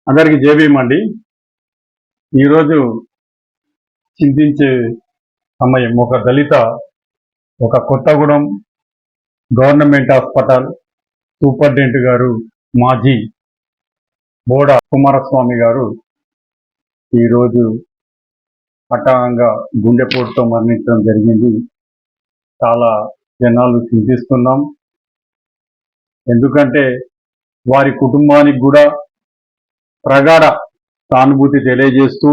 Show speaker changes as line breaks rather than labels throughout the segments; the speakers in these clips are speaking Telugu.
అందరికి జేబీమండి. ఈరోజు చింతించే సమయం. ఒక దళిత, ఒక కొత్తగూడెం గవర్నమెంట్ హాస్పిటల్ సూపరింటెండెంట్ గారు, మాజీ బోడ కుమారస్వామి గారు ఈరోజు హఠాత్తుగా గుండెపోటుతో మరణించడం జరిగింది. చాలా జనాలు చింతిస్తున్నాం. ఎందుకంటే వారి కుటుంబానికి కూడా ప్రగాఢ సానుభూతి తెలియజేస్తూ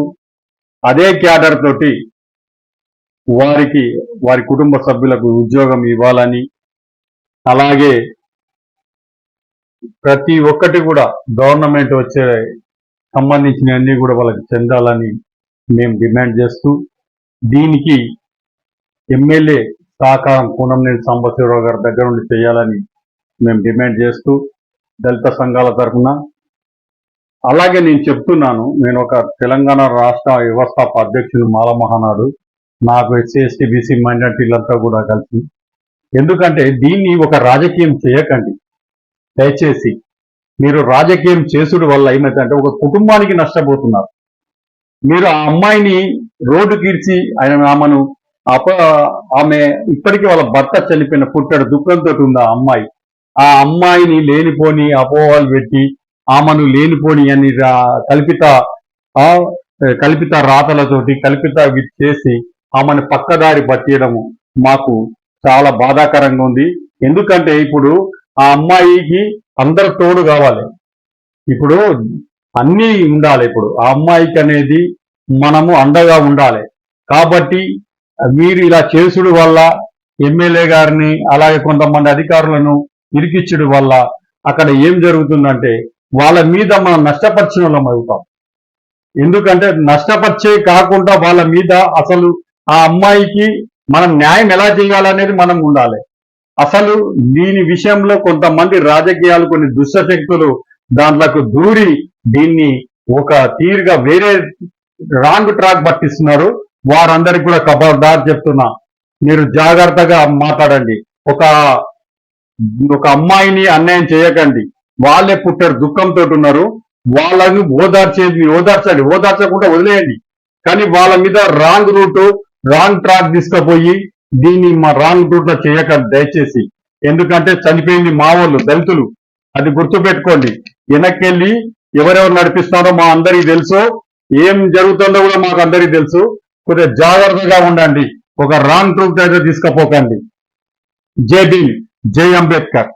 అదే క్యాడర్ తోటి వారి కుటుంబ సభ్యులకు ఉద్యోగం ఇవ్వాలని, అలాగే ప్రతి ఒక్కటి కూడా గవర్నమెంట్ వచ్చే సంబంధించినవన్నీ కూడా వాళ్ళకి చెందాలని మేము డిమాండ్ చేస్తూ, దీనికి ఎమ్మెల్యే సహకారం కూనంనేని సాంబశివరావు గారి దగ్గర నుండి చేయాలని మేము డిమాండ్ చేస్తూ దళిత సంఘాల తరఫున, అలాగే నేను చెప్తున్నాను, నేను ఒక తెలంగాణ రాష్ట్ర వ్యవస్థాప అధ్యక్షుడు మాల మహానాడు, నాకు ఎస్సీ ఎస్టీ బీసీ మైనార్టీలంతా కూడా కలిసి, ఎందుకంటే దీన్ని ఒక రాజకీయం చేయకండి దయచేసి. మీరు రాజకీయం చేసుడు వల్ల ఏమైందంటే ఒక కుటుంబానికి నష్టపోతున్నారు. మీరు ఆ అమ్మాయిని రోడ్డు కీర్చి ఆమె ఇప్పటికీ వాళ్ళ భర్త చనిపోయిన పుట్టాడు దుఃఖంతో ఉంది ఆ అమ్మాయిని లేనిపోని అపోహలు పెట్టి ఆమెను లేనిపోని అని కల్పిత రాతలతోటి కల్పిత చేసి ఆమెను పక్కదారి పట్టియడము మాకు చాలా బాధాకరంగా ఉంది. ఎందుకంటే ఇప్పుడు ఆ అమ్మాయికి అందరు తోడు కావాలి, ఇప్పుడు అన్నీ ఉండాలి. ఇప్పుడు ఆ అమ్మాయికి అనేది మనము అండగా ఉండాలి. కాబట్టి మీరు ఇలా చేసుడు వల్ల ఎమ్మెల్యే గారిని అలాగే కొంతమంది అధికారులను ఇరికిచ్చడం వల్ల అక్కడ ఏం జరుగుతుందంటే వాళ్ళ మీద మనం నష్టపరిచిన వాళ్ళం అవుతాం. ఎందుకంటే నష్టపరిచే కాకుండా వాళ్ళ మీద అసలు ఆ అమ్మాయికి మనం న్యాయం ఎలా చేయాలనేది మనం ఉండాలి. అసలు దీని విషయంలో కొంతమంది రాజకీయాలు, కొన్ని దుష్టశక్తులు దాంట్లోకి దూరి దీన్ని ఒక తీరుగా వేరే రాంగ్ ట్రాక్ పట్టిస్తున్నారు. వారందరికి కూడా ఖబర్దార్ చెప్తున్నా, మీరు జాగ్రత్తగా మాట్లాడండి. ఒక అమ్మాయిని అన్యాయం చేయకండి. వాళ్ళే పుట్టారు, దుఃఖంతో ఉన్నారు. వాళ్ళని ఓదార్చకుండా వదిలేయండి. కానీ వాళ్ళ మీద రాంగ్ రూట్, రాంగ్ ట్రాక్ తీసుకుపోయి దీన్ని మా రాంగ్ రూట్ లో చేయకండి దయచేసి. ఎందుకంటే చనిపోయింది మా వాళ్ళు దళితులు, అది గుర్తుపెట్టుకోండి. వెనక్కెళ్ళి ఎవరెవరు నడిపిస్తారో మా అందరికీ తెలుసు, ఏం జరుగుతుందో కూడా మాకు అందరికీ తెలుసు. కొద్దిగా జాగ్రత్తగా ఉండండి, ఒక రాంగ్ రూట్ అయితే తీసుకుపోకండి. జై భీమ్, జై అంబేద్కర్.